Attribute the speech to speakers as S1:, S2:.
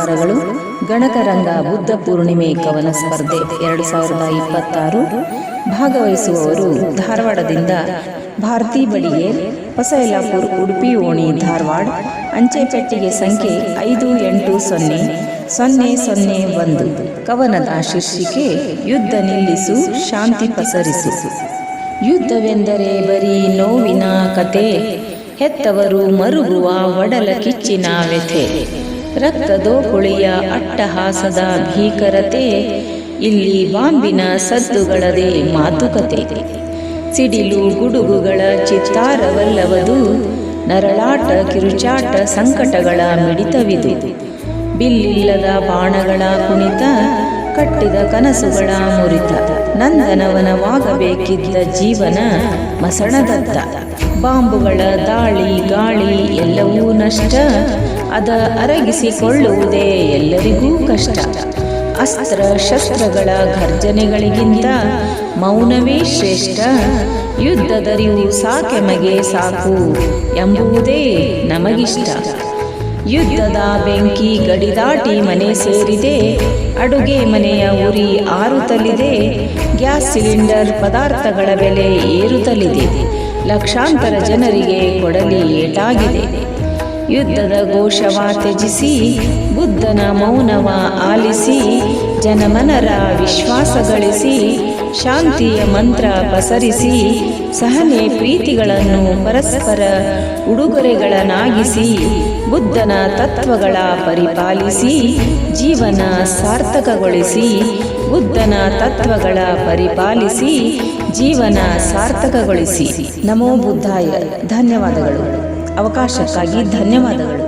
S1: ನಮಸ್ಕಾರಗಳು. ಗಣಕರಂಗ ಬುದ್ಧ ಪೂರ್ಣಿಮೆ ಕವನ ಸ್ಪರ್ಧೆ 2026 ಭಾಗವಹಿಸುವವರು ಧಾರವಾಡದಿಂದ ಭಾರತಿ ಬಡಿಗೇರ್, ಹೊಸ ಯಲ್ಲಾಪುರ, ಉಡುಪಿ ಓಣಿ, ಧಾರವಾಡ. ಅಂಚೆ ಪೆಟ್ಟಿಗೆ ಸಂಖ್ಯೆ 580001. ಕವನದ ಶೀರ್ಷಿಕೆ ಯುದ್ಧ ನಿಲ್ಲಿಸು, ಶಾಂತಿ ಪಸರಿಸು. ಯುದ್ಧವೆಂದರೆ ಬರೀ ನೋವಿನ ಕತೆ, ಹೆತ್ತವರು ಮರುಗುವ ಒಡಲ ಕಿಚ್ಚಿನ ವ್ಯಥೆ, ರಕ್ತದೋಕುಳಿಯ ಅಟ್ಟಹಾಸದ ಭೀಕರತೆ, ಇಲ್ಲಿ ಬಾಂಬಿನ ಸದ್ದುಗಳದೇ ಮಾತುಕತೆ, ಸಿಡಿಲು ಗುಡುಗುಗಳ ಚಿತ್ತಾರವಲ್ಲವದು, ನರಳಾಟ ಕಿರುಚಾಟ ಸಂಕಟಗಳ ಮಿಡಿತವಿದು, ಬಿಲ್ಲಿಲ್ಲದ ಬಾಣಗಳ ಕುಣಿತ, ಕಟ್ಟಿದ ಕನಸುಗಳ ಮುರಿತ, ನಂದನವನವಾಗಬೇಕಿದ್ದ ಜೀವನ ಮಸಣದತ್ತ, ಬಾಂಬುಗಳ ದಾಳಿ ಗಾಳಿ ಎಲ್ಲವೂ ನಷ್ಟ, ಅದ ಅರಗಿಸಿಕೊಳ್ಳುವುದೇ ಎಲ್ಲರಿಗೂ ಕಷ್ಟ, ಅಸ್ತ್ರ ಶಸ್ತ್ರಗಳ ಘರ್ಜನೆಗಳಿಗಿಂತ ಮೌನವೇ ಶ್ರೇಷ್ಠ, ಯುದ್ಧದರಿವು ಸಾಕೆಮಗೆ ಸಾಕು ಎಂಬುವುದೇ ನಮಗಿಷ್ಟ, ಯುದ್ಧದ ಬೆಂಕಿ ಗಡಿದಾಟಿ ಮನೆ ಸೇರಿದೆ, ಅಡುಗೆ ಮನೆಯ ಉರಿ ಆರುತ್ತಲಿದೆ, ಗ್ಯಾಸ್ ಸಿಲಿಂಡರ್ ಪದಾರ್ಥಗಳ ಬೆಲೆ ಏರುತ್ತಲಿದೆ, ಲಕ್ಷಾಂತರ ಜನರಿಗೆ ಕೊಡಲಿ ಏಟಾಗಿದೆ, ಯುದ್ಧದ ಘೋಷವ ತ್ಯಜಿಸಿ ಬುದ್ಧನ ಮೌನವ ಆಲಿಸಿ, ಜನಮನರ ವಿಶ್ವಾಸ ಗಳಿಸಿ, ಶಾಂತಿಯ ಮಂತ್ರ ಪಸರಿಸಿ, ಸಹನೆ ಪ್ರೀತಿಗಳನ್ನು ಪರಸ್ಪರ ಉಡುಗೊರೆಗಳನ್ನಾಗಿಸಿ, ಬುದ್ಧನ ತತ್ವಗಳ ಪರಿಪಾಲಿಸಿ, ಜೀವನ ಸಾರ್ಥಕಗೊಳಿಸಿ, ಬುದ್ಧನ ತತ್ವಗಳ ಪರಿಪಾಲಿಸಿ, ಜೀವನ ಸಾರ್ಥಕಗೊಳಿಸಿ. ನಮೋ ಬುದ್ಧಾಯ. ಧನ್ಯವಾದಗಳು. ಅವಕಾಶಕ್ಕಾಗಿ ಧನ್ಯವಾದಗಳು.